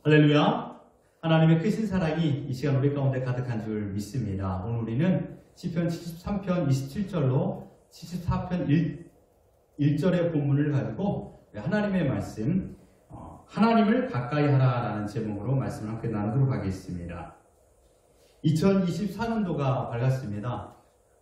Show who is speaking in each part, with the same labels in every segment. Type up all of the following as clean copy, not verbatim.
Speaker 1: 할렐루야. 하나님의 크신 사랑이 이 시간 우리 가운데 가득한 줄 믿습니다. 오늘 우리는 시편 73편 27절로 74편 1절의 본문을 가지고 하나님의 말씀, 하나님을 가까이 하라라는 제목으로 말씀을 함께 나누도록 하겠습니다. 2024년도가 밝았습니다.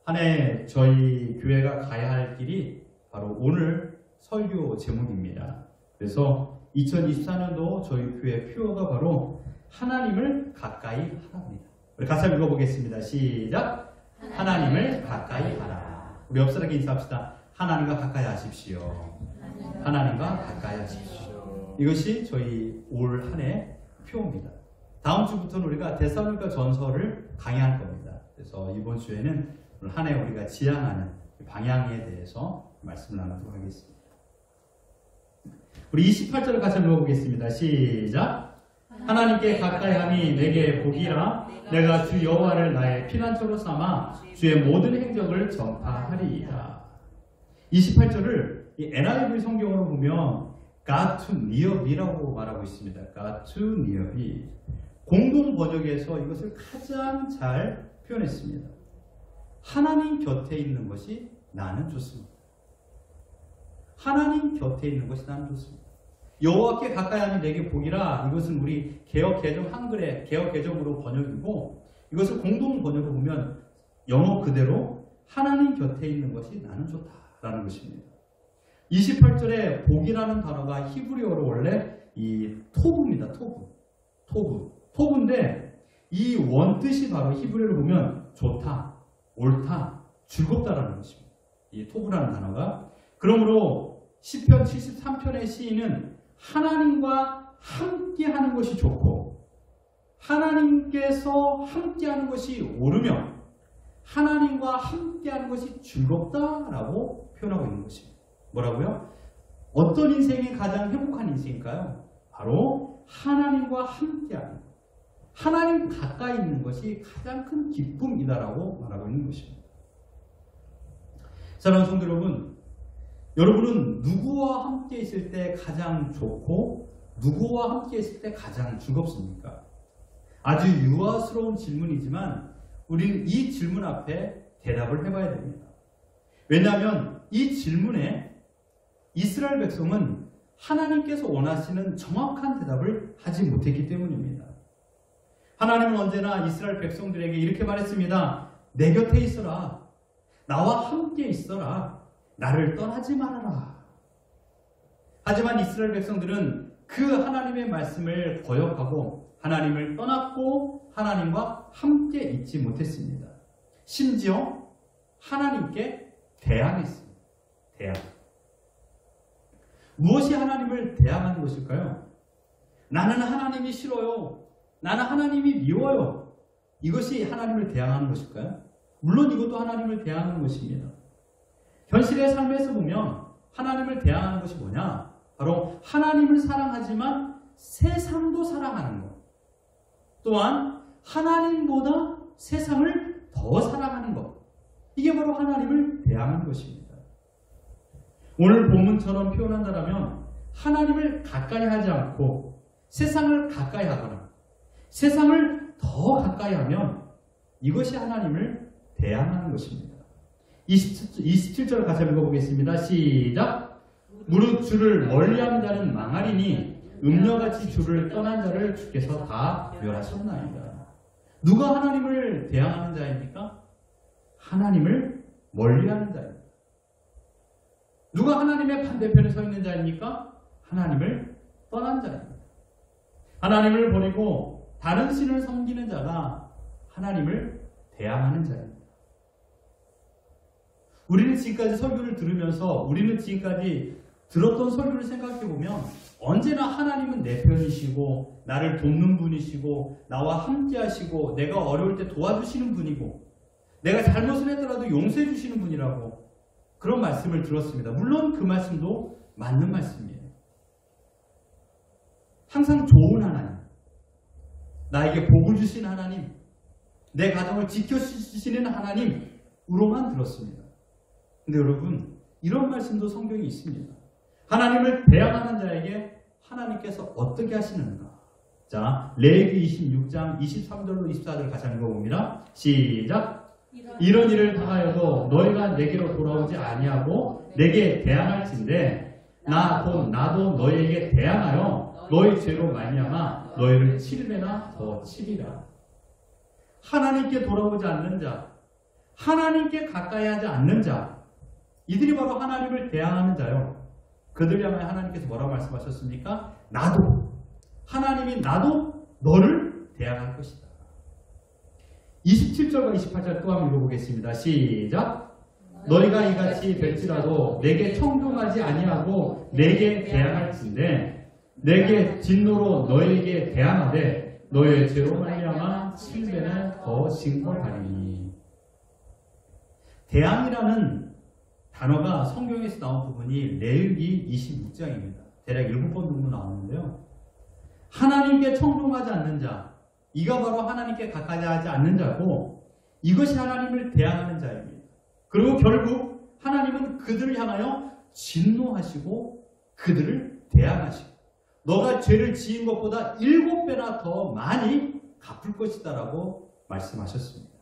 Speaker 1: 한 해 저희 교회가 가야 할 길이 바로 오늘 설교 제목입니다. 그래서 2024년도 저희 교회 표어가 바로 하나님을 가까이 하라입니다. 우리 같이 한번 읽어보겠습니다. 시작! 하나님을 가까이 하라. 우리 옆 사람에게 인사합시다. 하나님과 가까이 하십시오. 하나님과 가까이 하십시오. 이것이 저희 올 한 해 표어입니다. 다음 주부터는 우리가 데살로니가 전서를 강의할 겁니다. 그래서 이번 주에는 한 해 우리가 지향하는 방향에 대해서 말씀을 나누도록 하겠습니다. 우리 28절을 같이 읽어보겠습니다. 시작! 하나님께 가까이 함이 내게 복이라. 내가 주 여호와를 나의 피난처로 삼아 주의 모든 행적을 전파하리이다. 28절을 이 NIV 성경으로 보면 God to near me라고 말하고 있습니다. God to near me. 공동 번역에서 이것을 가장 잘 표현했습니다. 하나님 곁에 있는 것이 나는 좋습니다. 하나님 곁에 있는 것이 나는 좋습니다. 여호와께 가까이 하니 내게 복이라. 이것은 우리 개역 개정 한글의 개역 개정으로 번역이고, 이것을 공동 번역으로 보면 영어 그대로 하나님 곁에 있는 것이 나는 좋다라는 것입니다. 28절에 복이라는 단어가 히브리어로 원래 이 토부입니다. 토부인데 이 원뜻이 바로 히브리어로 보면 좋다, 옳다, 즐겁다라는 것입니다. 이 토부라는 단어가. 그러므로 시편 73편의 시인은 하나님과 함께하는 것이 좋고, 하나님께서 함께하는 것이 옳으며, 하나님과 함께하는 것이 즐겁다라고 표현하고 있는 것입니다. 뭐라고요? 어떤 인생이 가장 행복한 인생일까요? 바로 하나님과 함께하는 것, 하나님 가까이 있는 것이 가장 큰 기쁨이다라고 말하고 있는 것입니다. 사랑하는 성도 여러분, 여러분은 누구와 함께 있을 때 가장 좋고 누구와 함께 있을 때 가장 즐겁습니까? 아주 유아스러운 질문이지만 우리는 이 질문 앞에 대답을 해봐야 됩니다. 왜냐하면 이 질문에 이스라엘 백성은 하나님께서 원하시는 정확한 대답을 하지 못했기 때문입니다. 하나님은 언제나 이스라엘 백성들에게 이렇게 말했습니다. 내 곁에 있어라. 나와 함께 있어라. 나를 떠나지 말아라. 하지만 이스라엘 백성들은 그 하나님의 말씀을 거역하고 하나님을 떠났고 하나님과 함께 있지 못했습니다. 심지어 하나님께 대항했습니다. 대항. 무엇이 하나님을 대항하는 것일까요? 나는 하나님이 싫어요. 나는 하나님이 미워요. 이것이 하나님을 대항하는 것일까요? 물론 이것도 하나님을 대항하는 것입니다. 현실의 삶에서 보면 하나님을 대항하는 것이 뭐냐? 바로 하나님을 사랑하지만 세상도 사랑하는 것. 또한 하나님보다 세상을 더 사랑하는 것. 이게 바로 하나님을 대항하는 것입니다. 오늘 본문처럼 표현한다면 하나님을 가까이 하지 않고 세상을 가까이 하거나 세상을 더 가까이 하면 이것이 하나님을 대항하는 것입니다. 27절 같이 읽어보겠습니다. 시작! 무릇 주를 멀리하는 자는 망하리니 음녀같이 주를 떠난 자를 주께서 다 멸하셨나이다. 누가 하나님을 대항하는 자입니까? 하나님을 멀리하는 자입니다. 누가 하나님의 반대편에 서 있는 자입니까? 하나님을 떠난 자입니다. 하나님을 버리고 다른 신을 섬기는 자가 하나님을 대항하는 자입니다. 우리는 지금까지 설교를 들으면서 우리는 지금까지 들었던 설교를 생각해보면 언제나 하나님은 내 편이시고 나를 돕는 분이시고 나와 함께 하시고 내가 어려울 때 도와주시는 분이고 내가 잘못을 했더라도 용서해 주시는 분이라고 그런 말씀을 들었습니다. 물론 그 말씀도 맞는 말씀이에요. 항상 좋은 하나님, 나에게 복을 주신 하나님, 내 가정을 지켜주시는 하나님으로만 들었습니다. 근데 여러분, 이런 말씀도 성경에 있습니다. 하나님을 대항하는 자에게 하나님께서 어떻게 하시는가? 자, 레위기 26장 23절로 24절 같이 읽어봅니다. 시작. 이런 일을 당하여도 너희가 내게로 돌아오지 아니하고 내게 대항할진대 나도 너희에게 대항하여 너희 죄로 말미암아 너희를 7배나 더 치리라. 하나님께 돌아오지 않는 자, 하나님께 가까이 하지 않는 자, 이들이 바로 하나님을 대항하는 자요. 그들 향하여 하나님께서 뭐라고 말씀하셨습니까? 하나님이 나도 너를 대항할 것이다. 27절과 28절 또 한번 읽어보겠습니다. 시작. 너희가 이같이 될지라도 내게 청종하지 아니하고 내게 대항할진대 내게 진노로 너희에게 대항하되 너희의 죄로 말미암아 7배는 더 징벌하리니. 대항이라는 단어가 성경에서 나온 부분이 레위기 26장입니다. 대략 7번 정도 나오는데요. 하나님께 청종하지 않는 자, 이가 바로 하나님께 가까이 하지 않는 자고 이것이 하나님을 대항하는 자입니다. 그리고 결국 하나님은 그들을 향하여 진노하시고 그들을 대항하시고 너가 죄를 지은 것보다 7배나 더 많이 갚을 것이다 라고 말씀하셨습니다.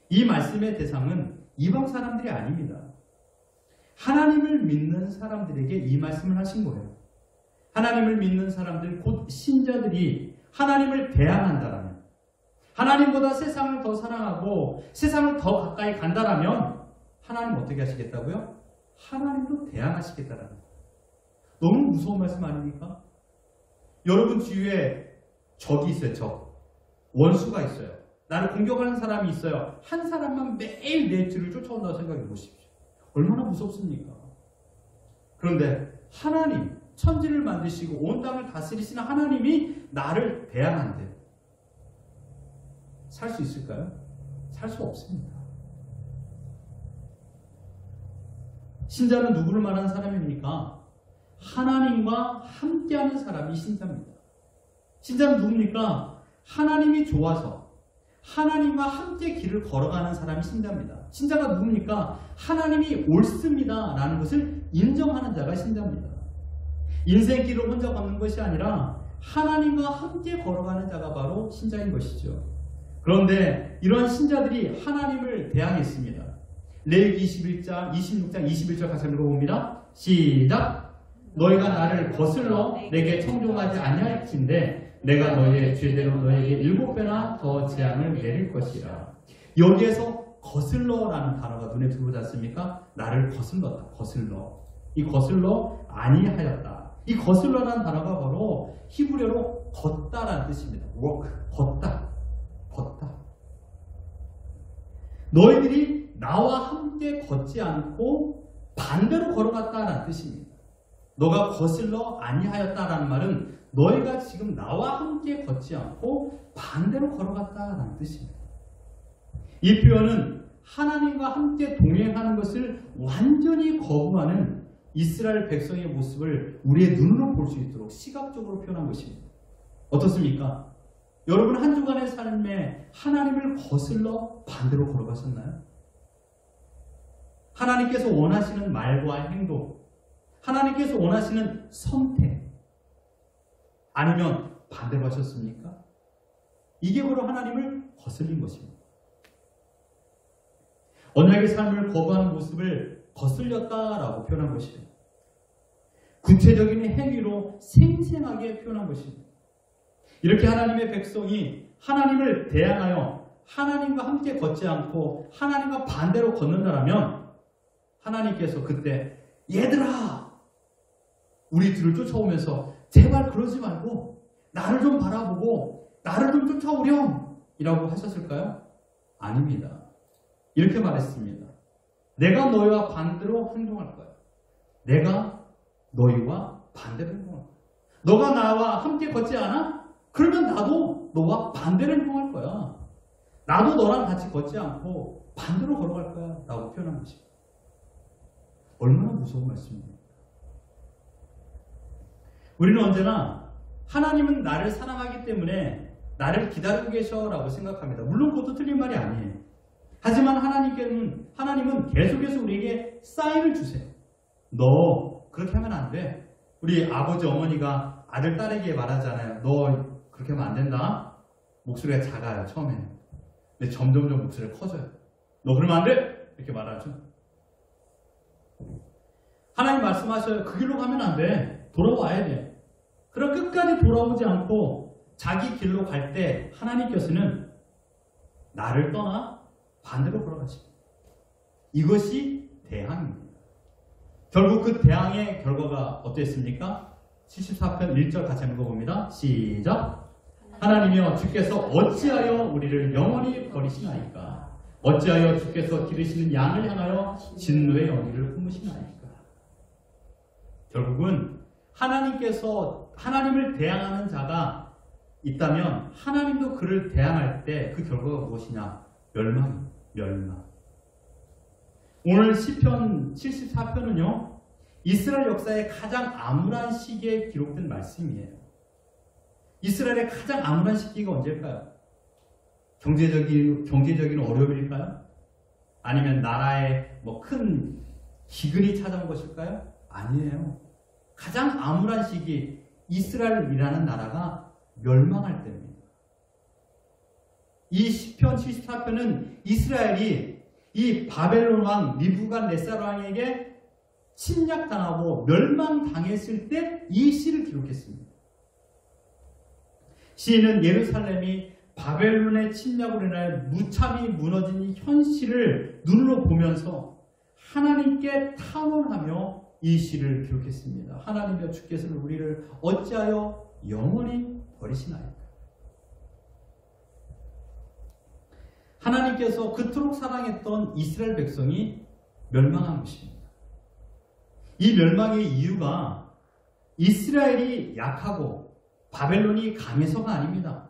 Speaker 1: 이 말씀의 대상은 이방 사람들이 아닙니다. 하나님을 믿는 사람들에게 이 말씀을 하신 거예요. 하나님을 믿는 사람들, 곧 신자들이 하나님을 대항한다라면, 하나님보다 세상을 더 사랑하고 세상을 더 가까이 간다라면 하나님 어떻게 하시겠다고요? 하나님도 대항하시겠다라는 거예요. 너무 무서운 말씀 아닙니까? 여러분 주위에 적이 있어요. 원수가 있어요. 나를 공격하는 사람이 있어요. 한 사람만 매일 내 뒤를 쫓아온다고 생각해 보십시오. 얼마나 무섭습니까? 그런데 하나님, 천지를 만드시고 온 땅을 다스리시는 하나님이 나를 대항한대. 살 수 있을까요? 살 수 없습니다. 신자는 누구를 말하는 사람입니까? 하나님과 함께하는 사람이 신자입니다. 신자는 누굽니까? 하나님이 좋아서 하나님과 함께 길을 걸어가는 사람이 신자입니다. 신자가 누굽니까? 하나님이 옳습니다 라는 것을 인정하는 자가 신자입니다. 인생길을 혼자 걷는 것이 아니라 하나님과 함께 걸어가는 자가 바로 신자인 것이죠. 그런데 이러한 신자들이 하나님을 대항했습니다. 레위기 26장 21절 같이 읽어봅니다. 시작. 너희가 나를 거슬러 내게 청종하지 아니할진대 내가 너희의 죄대로 너희에게 7배나 더 재앙을 내릴 것이라. 여기에서 거슬러라는 단어가 눈에 들어오지 않습니까? 나를 거슬렀다. 거슬러. 이 거슬러 아니하였다. 이 거슬러라는 단어가 바로 히브리어로 걷다라는 뜻입니다. walk, 걷다. 너희들이 나와 함께 걷지 않고 반대로 걸어갔다라는 뜻입니다. 너가 거슬러 아니하였다라는 말은 너희가 지금 나와 함께 걷지 않고 반대로 걸어갔다라는 뜻입니다. 이 표현은 하나님과 함께 동행하는 것을 완전히 거부하는 이스라엘 백성의 모습을 우리의 눈으로 볼 수 있도록 시각적으로 표현한 것입니다. 어떻습니까? 여러분 한 주간의 삶에 하나님을 거슬러 반대로 걸어가셨나요? 하나님께서 원하시는 말과 행동, 하나님께서 원하시는 선택, 아니면 반대로 하셨습니까? 이게 바로 하나님을 거슬린 것입니다. 언약의 삶을 거부하는 모습을 거슬렸다라고 표현한 것입니다. 구체적인 행위로 생생하게 표현한 것입니다. 이렇게 하나님의 백성이 하나님을 대항하여 하나님과 함께 걷지 않고 하나님과 반대로 걷는다라면 하나님께서 그때 얘들아 우리 뒤를 쫓아오면서 제발 그러지 말고 나를 좀 바라보고 나를 좀 쫓아오렴 이라고 하셨을까요? 아닙니다. 이렇게 말했습니다. 내가 너희와 반대로 행동할 거야. 내가 너희와 반대로 행동할 거야. 너가 나와 함께 걷지 않아? 그러면 나도 너와 반대로 행동할 거야. 나도 너랑 같이 걷지 않고 반대로 걸어갈 거야 라고 표현한 것입니다. 얼마나 무서운 말씀입니까? 우리는 언제나 하나님은 나를 사랑하기 때문에 나를 기다리고 계셔라고 생각합니다. 물론 그것도 틀린 말이 아니에요. 하지만 하나님은 계속해서 우리에게 사인을 주세요. 너 그렇게 하면 안 돼. 우리 아버지 어머니가 아들, 딸에게 말하잖아요. 너 그렇게 하면 안 된다. 목소리가 작아요, 처음에는. 근데 점점점 목소리가 커져요. 너 그러면 안 돼! 이렇게 말하죠. 하나님 말씀하셔요. 그 길로 가면 안 돼. 돌아와야 돼. 그럼 끝까지 돌아오지 않고 자기 길로 갈 때 하나님께서는 나를 떠나 반대로 걸어가십니다. 이것이 대항입니다. 결국 그 대항의 결과가 어땠습니까? 74편 1절 같이 한번 읽어봅니다. 시작! 하나님이여 주께서 어찌하여 우리를 영원히 버리시나이까? 어찌하여 주께서 기르시는 양을 향하여 진노의 영리를 품으시나이까? 결국은 하나님께서 하나님을 대항하는 자가 있다면 하나님도 그를 대항할 때 그 결과가 무엇이냐? 멸망입니다. 멸망. 오늘 시편 74편은요. 이스라엘 역사의 가장 암울한 시기에 기록된 말씀이에요. 이스라엘의 가장 암울한 시기가 언제일까요? 경제적인 어려움일까요? 아니면 나라에 큰 기근이 찾아온 것일까요? 아니에요. 가장 암울한 시기, 이스라엘이라는 나라가 멸망할 때입니다. 이 시편 74편은 이스라엘이 이 바벨론 왕 느부갓네살 왕에게 침략당하고 멸망당했을 때 이 시를 기록했습니다. 시인은 예루살렘이 바벨론의 침략으로 인하여 무참히 무너진 이 현실을 눈으로 보면서 하나님께 탄원하며 이 시를 기록했습니다. 하나님이여 주께서는 우리를 어찌하여 영원히 버리시나이까? 하나님께서 그토록 사랑했던 이스라엘 백성이 멸망한 것입니다. 이 멸망의 이유가 이스라엘이 약하고 바벨론이 강해서가 아닙니다.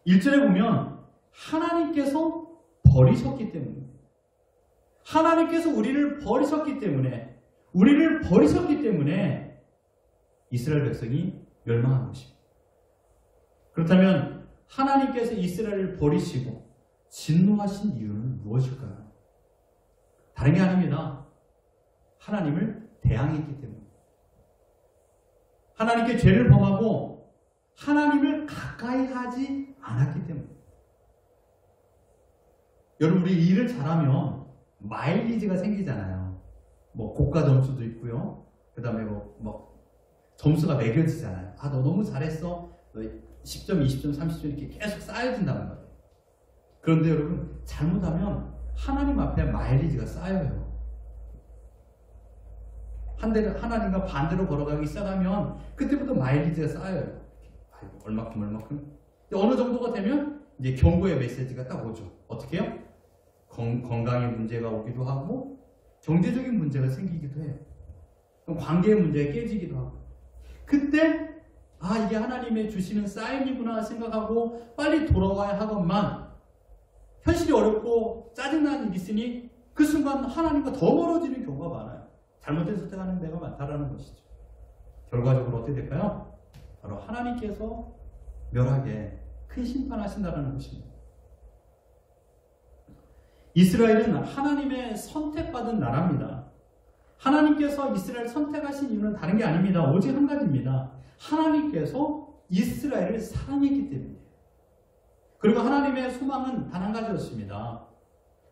Speaker 1: 1절에 보면 하나님께서 버리셨기 때문입니다. 하나님께서 우리를 버리셨기 때문에 이스라엘 백성이 멸망한 것입니다. 그렇다면 하나님께서 이스라엘을 버리시고 진노하신 이유는 무엇일까요? 다른 게 아닙니다. 하나님을 대항했기 때문입니다. 하나님께 죄를 범하고 하나님을 가까이 하지 않았기 때문입니다. 여러분, 우리 일을 잘하면 마일리지가 생기잖아요. 고가 점수도 있고요. 그 다음에 점수가 매겨지잖아요. 너 너무 잘했어. 10점, 20점, 30점 이렇게 계속 쌓여진다는 거예요. 그런데 여러분, 잘못하면 하나님 앞에 마일리지가 쌓여요. 하나님과 반대로 걸어가기 시작하면 그때부터 마일리지가 쌓여요. 얼마큼. 어느 정도가 되면 이제 경고의 메시지가 딱 오죠. 어떻게 해요? 건강에 문제가 오기도 하고 경제적인 문제가 생기기도 해요. 그럼 관계의 문제가 깨지기도 하고. 그때 이게 하나님의 주시는 사인이구나 생각하고 빨리 돌아와야 하건만 현실이 어렵고 짜증나는 일이 있으니 그 순간 하나님과 더 멀어지는 경우가 많아요. 잘못된 선택하는 데가 많다라는 것이죠. 결과적으로 어떻게 될까요? 바로 하나님께서 멸하게 큰 심판하신다는 것입니다. 이스라엘은 하나님의 선택받은 나라입니다. 하나님께서 이스라엘을 선택하신 이유는 다른 게 아닙니다. 오직 한 가지입니다. 하나님께서 이스라엘을 사랑했기 때문이에요. 그리고 하나님의 소망은 단 한 가지였습니다.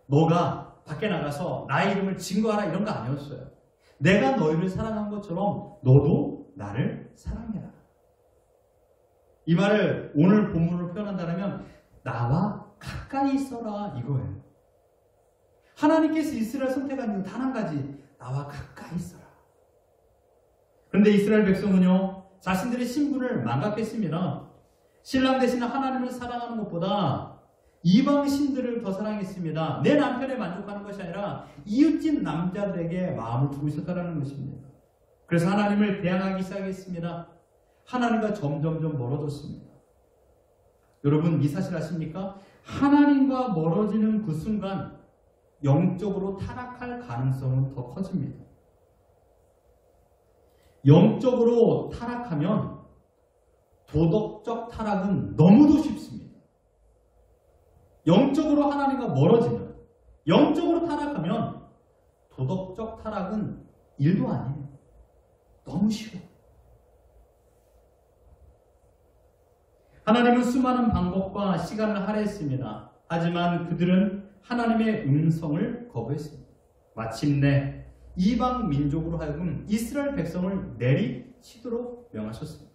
Speaker 1: 너가 밖에 나가서 나의 이름을 증거하라 이런 거 아니었어요. 내가 너희를 사랑한 것처럼 너도 나를 사랑해라. 이 말을 오늘 본문으로 표현한다면 나와 가까이 있어라 이거예요. 하나님께서 이스라엘 선택한 이유 단 한 가지, 나와 가까이 있어라. 그런데 이스라엘 백성은요, 자신들의 신분을 망각했습니다. 신랑 되시는 하나님을 사랑하는 것보다 이방 신들을 더 사랑했습니다. 내 남편에 만족하는 것이 아니라 이웃집 남자들에게 마음을 두고 있었다는 것입니다. 그래서 하나님을 대항하기 시작했습니다. 하나님과 점점점 멀어졌습니다. 여러분, 이 사실 아십니까? 하나님과 멀어지는 그 순간 영적으로 타락할 가능성은 더 커집니다. 영적으로 타락하면 도덕적 타락은 너무도 쉽습니다. 영적으로 하나님과 멀어지면, 영적으로 타락하면 도덕적 타락은 일도 아니에요. 너무 쉬워요. 하나님은 수많은 방법과 시간을 할애했습니다. 하지만 그들은 하나님의 음성을 거부했습니다. 마침내 이방 민족으로 하여금 이스라엘 백성을 내리치도록 명하셨습니다.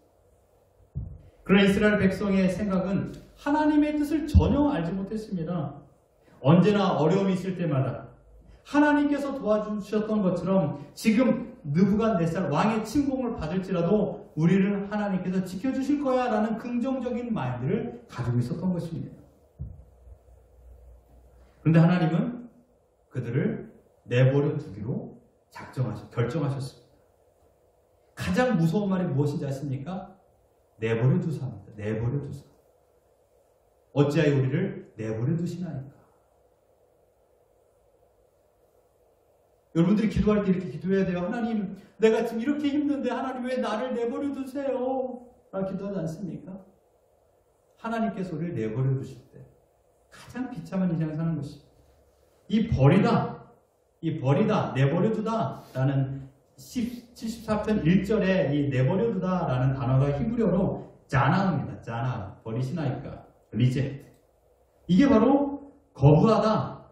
Speaker 1: 그러나 이스라엘 백성의 생각은 하나님의 뜻을 전혀 알지 못했습니다. 언제나 어려움이 있을 때마다 하나님께서 도와주셨던 것처럼 지금 느부갓네살 왕의 침공을 받을지라도 우리를 하나님께서 지켜주실 거야 라는 긍정적인 마인드를 가지고 있었던 것입니다. 그런데 하나님은 그들을 내버려 두기로 결정하셨습니다. 가장 무서운 말이 무엇인지 아십니까? 내버려 두사입니다. 내버려 두사. 어찌하여 우리를 내버려 두시나이까? 여러분들이 기도할 때 이렇게 기도해야 돼요. 하나님, 내가 지금 이렇게 힘든데 하나님 왜 나를 내버려 두세요? 라고 기도하지 않습니까? 하나님께서 우리를 내버려 두실 때 가장 비참한 인생을 사는 것이 이 버리다, 내버려 두다 라는 74편 1절에 이 내버려 두다 라는 단어가 히브리어로 자나입니다. 자나, 버리시나이까, 리젝트. 이게 바로 거부하다,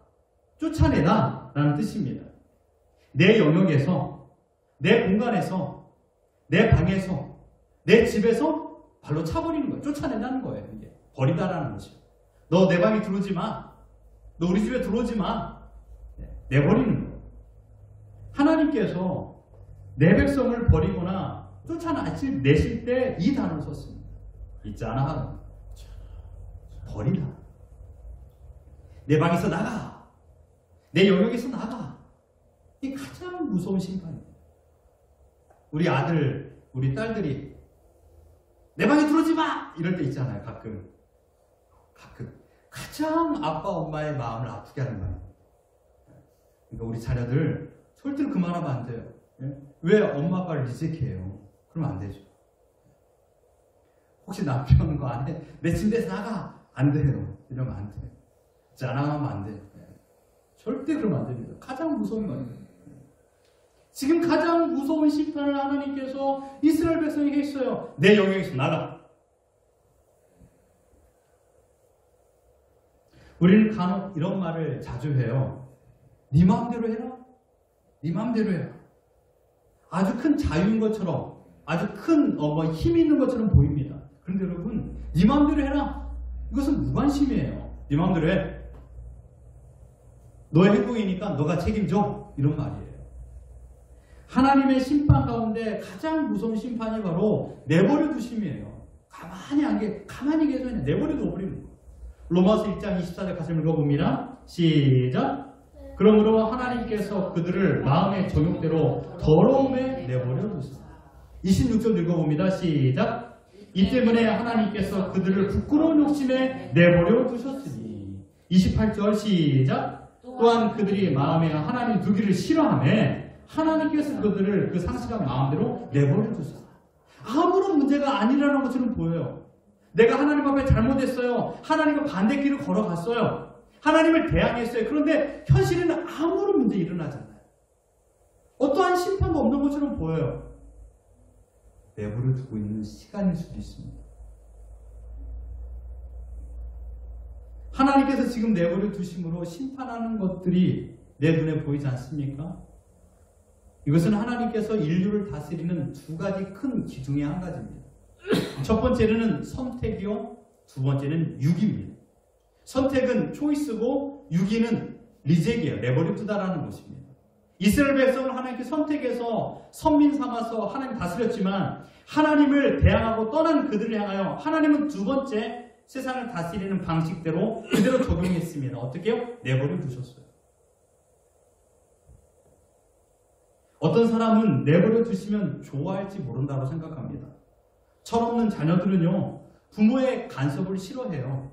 Speaker 1: 쫓아내다 라는 뜻입니다. 내 영역에서, 내 공간에서, 내 방에서, 내 집에서 발로 차버리는 거예요. 쫓아낸다는 거예요. 이게 버리다라는 것이죠. 너 내 방에 들어오지 마. 너 우리 집에 들어오지 마. 내버리는 거예요. 하나님께서 내 백성을 버리거나 쫓아내실 때 이 단어를 썼습니다. 있잖아. 버리다. 내 방에서 나가. 내 영역에서 나가. 이게 가장 무서운 심판입니다. 우리 아들, 우리 딸들이 내 방에 들어오지 마! 이럴 때 있잖아요. 가끔. 가장 아빠, 엄마의 마음을 아프게 하는 말이에요. 그러니까 우리 자녀들 절대로 그만하면 안 돼요. 왜 엄마, 아빠를 리젝해요? 그러면 안 되죠. 혹시 남편 거 안 해? 내 침대에서 나가! 안 돼요. 이러면 안 돼요. 짠하면 안 돼요. 절대 그러면 안 됩니다. 가장 무서운 말이에요. 지금 가장 무서운 심판을 하나님께서 이스라엘 백성에게 했어요. 내 영역에서 나가. 우리는 간혹 이런 말을 자주 해요. 네 마음대로 해라. 네 마음대로 해라. 아주 큰 자유인 것처럼, 아주 큰 힘이 있는 것처럼 보입니다. 그런데 여러분, 네 마음대로 해라. 이것은 무관심이에요. 네 마음대로 해. 너의 행동이니까 너가 책임져. 이런 말이에요. 하나님의 심판 가운데 가장 무서운 심판이 바로 내버려 두심이에요. 가만히 계속 내버려 둬버리는 거예요. 로마서 1장 24절 같이 읽어봅니다. 시작. 그러므로 하나님께서 그들을 마음의 정욕대로 더러움에 내버려 두시라. 26절 읽어봅니다. 시작. 이 때문에 하나님께서 그들을 부끄러운 욕심에 내버려 두셨으니. 28절 시작. 또한 그들이 마음에 하나님 두기를 싫어하며 하나님께서 그들을 그 상실한 마음대로 내버려 두셨다. 아무런 문제가 아니라는 것처럼 보여요. 내가 하나님 앞에 잘못했어요. 하나님과 반대길을 걸어갔어요. 하나님을 대항했어요. 그런데 현실에는 아무런 문제 일어나지 않아요. 어떠한 심판도 없는 것처럼 보여요. 내버려 두고 있는 시간일 수도 있습니다. 하나님께서 지금 내버려 두심으로 심판하는 것들이 내 눈에 보이지 않습니까? 이것은 하나님께서 인류를 다스리는 두 가지 큰 기둥의 한 가지입니다. 첫 번째는 선택이요, 두 번째는 유기입니다. 선택은 초이스고 유기는 리젝이에요. 내버려 두다라는 것입니다. 이스라엘 백성을 하나님께 선택해서 선민 삼아서 하나님 다스렸지만 하나님을 대항하고 떠난 그들을 향하여 하나님은 두 번째 세상을 다스리는 방식대로 그대로 적용했습니다. 어떻게요? 내버려 두셨어요. 어떤 사람은 내버려 두시면 좋아할지 모른다고 생각합니다. 철없는 자녀들은요, 부모의 간섭을 싫어해요.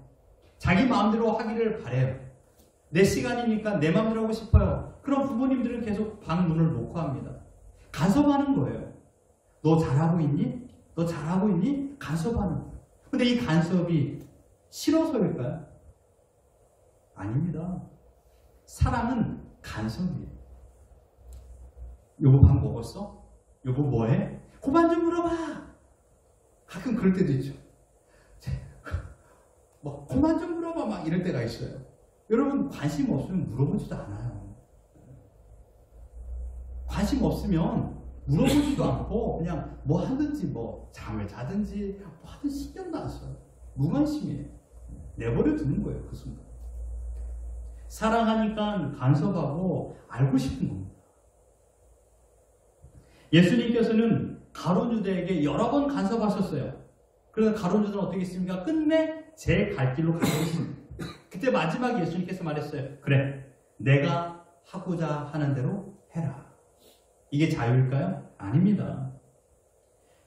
Speaker 1: 자기 마음대로 하기를 바래요. 내 시간이니까 내 마음대로 하고 싶어요. 그럼 부모님들은 계속 방 문을 놓고 합니다. 간섭하는 거예요. 너 잘하고 있니? 너 잘하고 있니? 간섭하는 거예요. 근데 이 간섭이 싫어서일까요? 아닙니다. 사랑은 간섭이에요. 여보 밥 먹었어? 여보 뭐해? 그만 좀 물어봐. 가끔 그럴 때도 있죠. 그만 좀 물어봐 막 이럴 때가 있어요. 여러분 관심 없으면 물어보지도 않아요. 관심 없으면 물어보지도 않고 그냥 뭐 하든지 뭐 잠을 자든지 뭐 하든 신경도 안 써요. 무관심이에요. 내버려 두는 거예요. 그 순간. 사랑하니까 간섭하고 알고 싶은 겁니다. 예수님께서는 가룟 유다에게 여러 번 간섭하셨어요. 그래서 가룟 유다는 어떻게 했습니까? 끝내 제 갈 길로 가고 있습니다. 그때 마지막에 예수님께서 말했어요. 그래, 내가 하고자 하는 대로 해라. 이게 자유일까요? 아닙니다.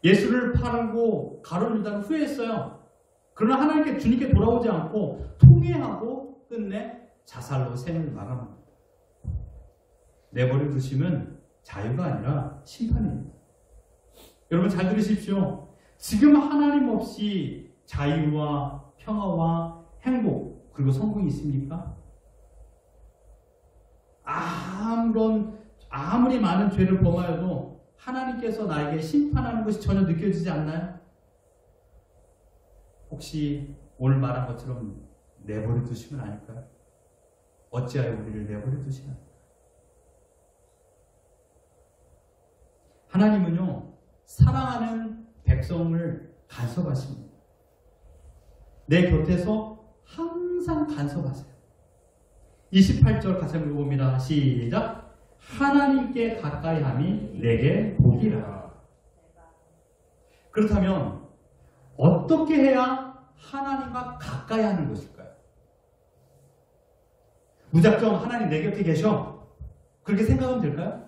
Speaker 1: 예수를 팔고 가룟 유다는 후회했어요. 그러나 하나님께 주님께 돌아오지 않고 통회하고 끝내 자살로 생을 마감합니다. 내버려 두시면 자유가 아니라 심판입니다. 여러분 잘 들으십시오. 지금 하나님 없이 자유와 평화와 행복 그리고 성공이 있습니까? 아무리 많은 죄를 범하여도 하나님께서 나에게 심판하는 것이 전혀 느껴지지 않나요? 혹시 오늘 말한 것처럼 내버려 두시면 아닐까요? 어찌하여 우리를 내버려 두시나? 하나님은요, 사랑하는 백성을 간섭하십니다. 내 곁에서 항상 간섭하세요. 28절 같이 한번 읽어봅니다. 시작. 하나님께 가까이함이 내게 복이라. 그렇다면 어떻게 해야 하나님과 가까이 하는 것일까요? 무작정 하나님 내 곁에 계셔. 그렇게 생각하면 될까요?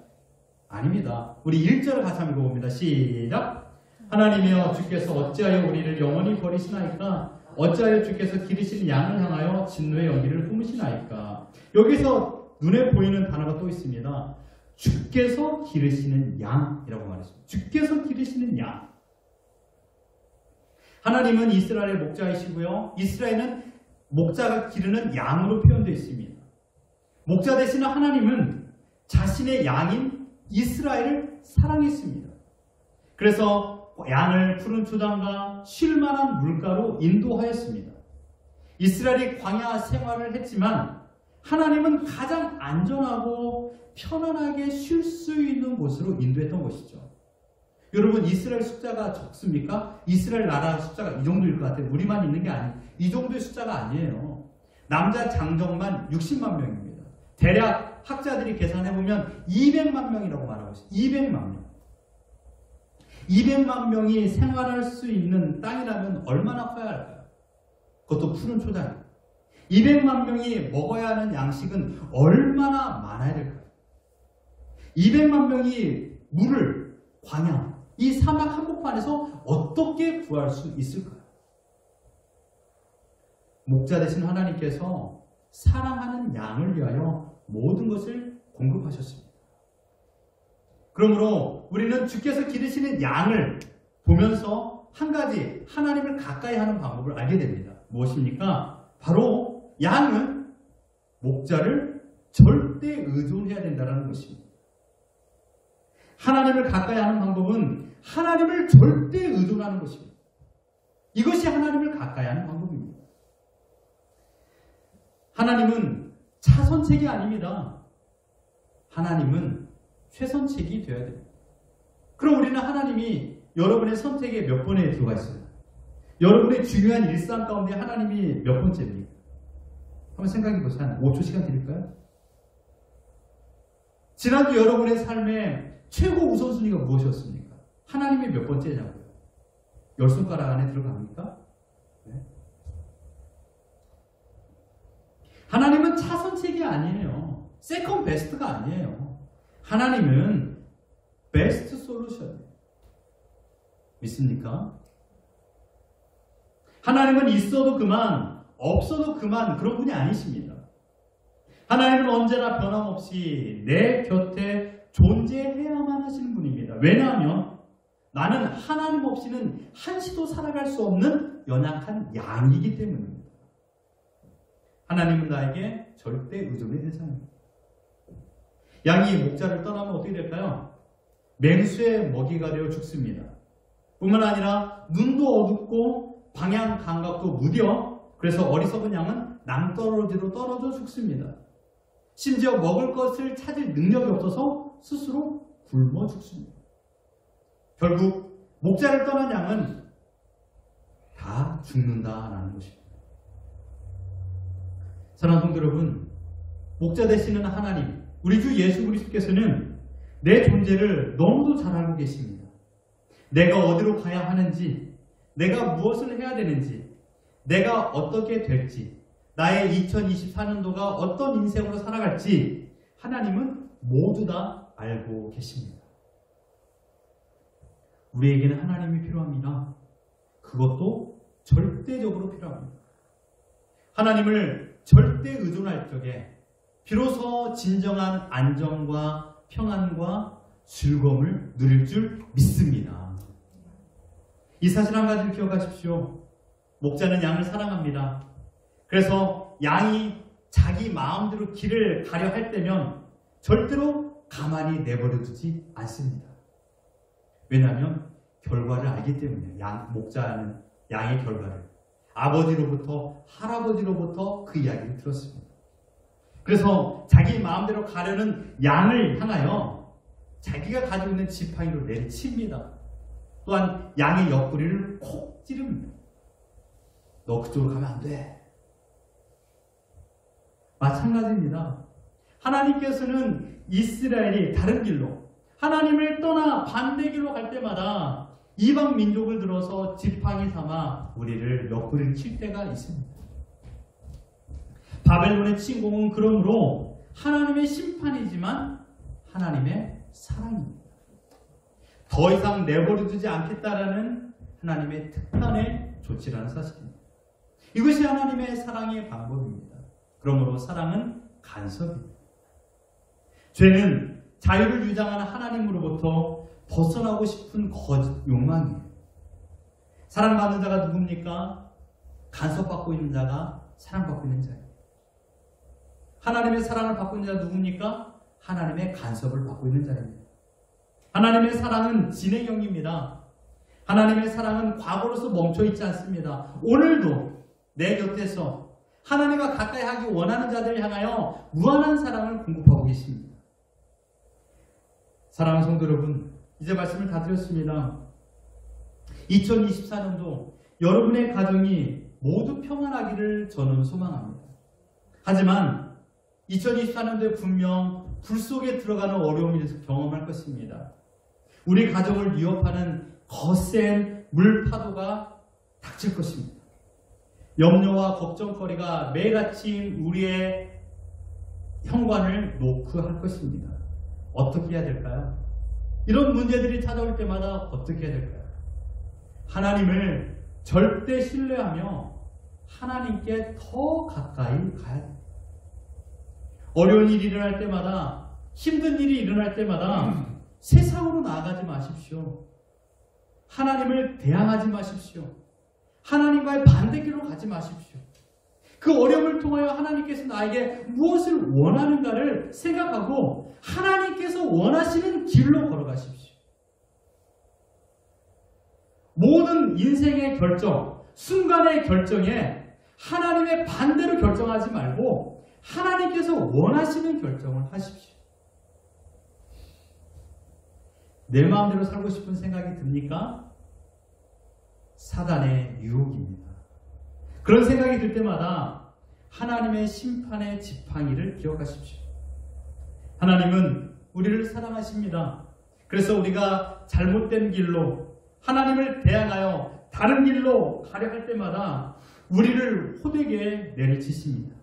Speaker 1: 아닙니다. 우리 1절을 같이 한번 읽어봅니다. 시작. 하나님이여 주께서 어찌하여 우리를 영원히 버리시나이까? 어찌하여 주께서 기르시는 양을 향하여 진노의 연기를 품으시나이까? 여기서 눈에 보이는 단어가 또 있습니다. 주께서 기르시는 양이라고 말했습니다. 주께서 기르시는 양. 하나님은 이스라엘의 목자이시고요. 이스라엘은 목자가 기르는 양으로 표현되어 있습니다. 목자 되시는 하나님은 자신의 양인 이스라엘을 사랑했습니다. 그래서 양을 푸른 초장과 쉴만한 물가로 인도하였습니다. 이스라엘이 광야 생활을 했지만 하나님은 가장 안전하고 편안하게 쉴 수 있는 곳으로 인도했던 것이죠. 여러분 이스라엘 숫자가 적습니까? 이스라엘 나라 숫자가 이 정도일 것 같아요. 우리만 있는 게 아니에요. 이 정도의 숫자가 아니에요. 남자 장정만 60만 명입니다. 대략 학자들이 계산해보면 200만 명이라고 말하고 있어요. 200만 명. 200만 명이 생활할 수 있는 땅이라면 얼마나 커야 할까요? 그것도 푸른 초장. 200만 명이 먹어야 하는 양식은 얼마나 많아야 될까요? 200만 명이 물을, 광야, 이 사막 한복판에서 어떻게 구할 수 있을까요? 목자 되신 하나님께서 사랑하는 양을 위하여 모든 것을 공급하셨습니다. 그러므로 우리는 주께서 기르시는 양을 보면서 한 가지 하나님을 가까이 하는 방법을 알게 됩니다. 무엇입니까? 바로 양은 목자를 절대 의존해야 된다는 것입니다. 하나님을 가까이 하는 방법은 하나님을 절대 의존하는 것입니다. 이것이 하나님을 가까이 하는 방법입니다. 하나님은 차선책이 아닙니다. 하나님은 최선책이 되어야 됩니다. 그럼 우리는 하나님이 여러분의 선택에 몇 번에 들어가 있어요? 여러분의 중요한 일상 가운데 하나님이 몇 번째입니까? 한번 생각해 보세요. 한 5초 시간 드릴까요? 지난주 여러분의 삶에 최고 우선순위가 무엇이었습니까? 하나님이 몇 번째냐고요? 10손가락 안에 들어갑니까? 네. 하나님은 차선책이 아니에요. 세컨 베스트가 아니에요. 하나님은 베스트 솔루션. 믿습니까? 하나님은 있어도 그만, 없어도 그만 그런 분이 아니십니다. 하나님은 언제나 변함없이 내 곁에 존재해야만 하시는 분입니다. 왜냐하면 나는 하나님 없이는 한시도 살아갈 수 없는 연약한 양이기 때문입니다. 하나님은 나에게 절대 의존의 대상입니다. 양이 목자를 떠나면 어떻게 될까요? 맹수의 먹이가 되어 죽습니다. 뿐만 아니라 눈도 어둡고 방향 감각도 무뎌 그래서 어리석은 양은 낭떠러지로 떨어져 죽습니다. 심지어 먹을 것을 찾을 능력이 없어서 스스로 굶어 죽습니다. 결국 목자를 떠난 양은 다 죽는다라는 것입니다. 사랑하는 성도 여러분, 목자 되시는 하나님, 우리 주 예수 그리스도께서는 내 존재를 너무도 잘 알고 계십니다. 내가 어디로 가야 하는지, 내가 무엇을 해야 되는지, 내가 어떻게 될지, 나의 2024년도가 어떤 인생으로 살아갈지 하나님은 모두 다 알고 계십니다. 우리에게는 하나님이 필요합니다. 그것도 절대적으로 필요합니다. 하나님을 절대 의존할 적에 비로소 진정한 안정과 평안과 즐거움을 누릴 줄 믿습니다. 이 사실 한 가지를 기억하십시오. 목자는 양을 사랑합니다. 그래서 양이 자기 마음대로 길을 가려 할 때면 절대로 가만히 내버려 두지 않습니다. 왜냐하면 결과를 알기 때문에 목자는 양의 결과를 아버지로부터 할아버지로부터 그 이야기를 들었습니다. 그래서 자기 마음대로 가려는 양을 향하여 자기가 가지고 있는 지팡이로 내칩니다. 또한 양의 옆구리를 콕 찌릅니다. 너 그쪽으로 가면 안 돼. 마찬가지입니다. 하나님께서는 이스라엘이 다른 길로 하나님을 떠나 반대 길로 갈 때마다 이방 민족을 들어서 지팡이 삼아 우리를 옆구리를 칠 때가 있습니다. 바벨론의 침공은 그러므로 하나님의 심판이지만 하나님의 사랑입니다. 더 이상 내버려두지 않겠다라는 하나님의 특단의 조치라는 사실입니다. 이것이 하나님의 사랑의 방법입니다. 그러므로 사랑은 간섭입니다. 죄는 자유를 주장하는 하나님으로부터 벗어나고 싶은 욕망이에요. 사랑받는 자가 누굽니까? 간섭받고 있는 자가 사랑받고 있는 자예요. 하나님의 사랑을 받고 있는 자가 누굽니까? 하나님의 간섭을 받고 있는 자입니다. 하나님의 사랑은 진행형입니다. 하나님의 사랑은 과거로서 멈춰있지 않습니다. 오늘도 내 곁에서 하나님과 가까이 하기 원하는 자들을 향하여 무한한 사랑을 공급하고 계십니다. 사랑하는 성도 여러분, 이제 말씀을 다 드렸습니다. 2024년도 여러분의 가정이 모두 평안하기를 저는 소망합니다. 하지만 2024년도에 분명 불 속에 들어가는 어려움을 경험할 것입니다. 우리 가정을 위협하는 거센 물파도가 닥칠 것입니다. 염려와 걱정거리가 매일 아침 우리의 현관을 노크할 것입니다. 어떻게 해야 될까요? 이런 문제들이 찾아올 때마다 어떻게 해야 될까요? 하나님을 절대 신뢰하며 하나님께 더 가까이 가야 됩니다. 어려운 일이 일어날 때마다, 힘든 일이 일어날 때마다 세상으로 나아가지 마십시오. 하나님을 대항하지 마십시오. 하나님과의 반대길로 가지 마십시오. 그 어려움을 통하여 하나님께서 나에게 무엇을 원하는가를 생각하고 하나님께서 원하시는 길로 걸어가십시오. 모든 인생의 결정, 순간의 결정에 하나님의 반대로 결정하지 말고 하나님께서 원하시는 결정을 하십시오. 내 마음대로 살고 싶은 생각이 듭니까? 사단의 유혹입니다. 그런 생각이 들 때마다 하나님의 심판의 지팡이를 기억하십시오. 하나님은 우리를 사랑하십니다. 그래서 우리가 잘못된 길로 하나님을 대항하여 다른 길로 가려 할 때마다 우리를 호되게 내리치십니다.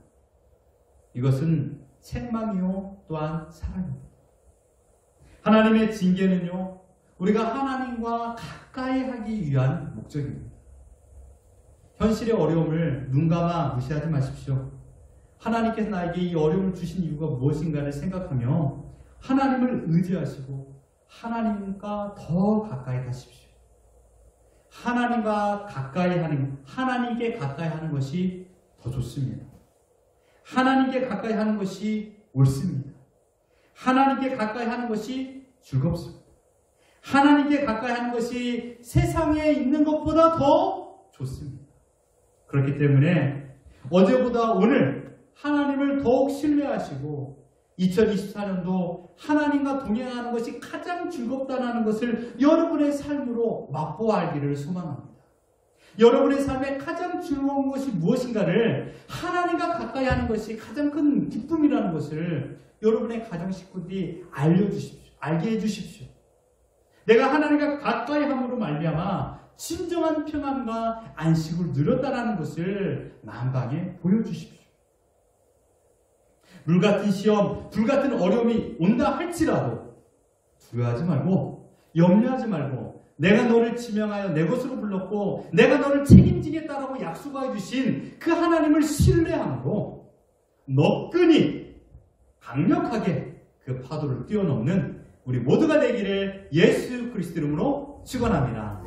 Speaker 1: 이것은 책망이요 또한 사랑입니다. 하나님의 징계는요, 우리가 하나님과 가까이 하기 위한 목적입니다. 현실의 어려움을 눈 감아 무시하지 마십시오. 하나님께서 나에게 이 어려움을 주신 이유가 무엇인가를 생각하며 하나님을 의지하시고 하나님과 더 가까이 가십시오. 하나님과 가까이 하는, 하나님께 가까이 하는 것이 더 좋습니다. 하나님께 가까이 하는 것이 옳습니다. 하나님께 가까이 하는 것이 즐겁습니다. 하나님께 가까이 하는 것이 세상에 있는 것보다 더 좋습니다. 그렇기 때문에 어제보다 오늘 하나님을 더욱 신뢰하시고 2024년도 하나님과 동행하는 것이 가장 즐겁다는 것을 여러분의 삶으로 맛보아알기를 소망합니다. 여러분의 삶에 가장 즐거운 것이 무엇인가를 하나님과 가까이 하는 것이 가장 큰 기쁨이라는 것을 여러분의 가정 식구들이 알게 해주십시오. 내가 하나님과 가까이 함으로 말미암아 진정한 평안과 안식을 누렸다는 것을 만방에 보여주십시오. 물같은 시험, 불같은 어려움이 온다 할지라도 두려워하지 말고 염려하지 말고 내가 너를 지명하여 내 것으로 불렀고 내가 너를 책임지겠다라고 약속하여 주신 그 하나님을 신뢰함으로 너끈히 강력하게 그 파도를 뛰어넘는 우리 모두가 되기를 예수 그리스도 이름으로 축원합니다.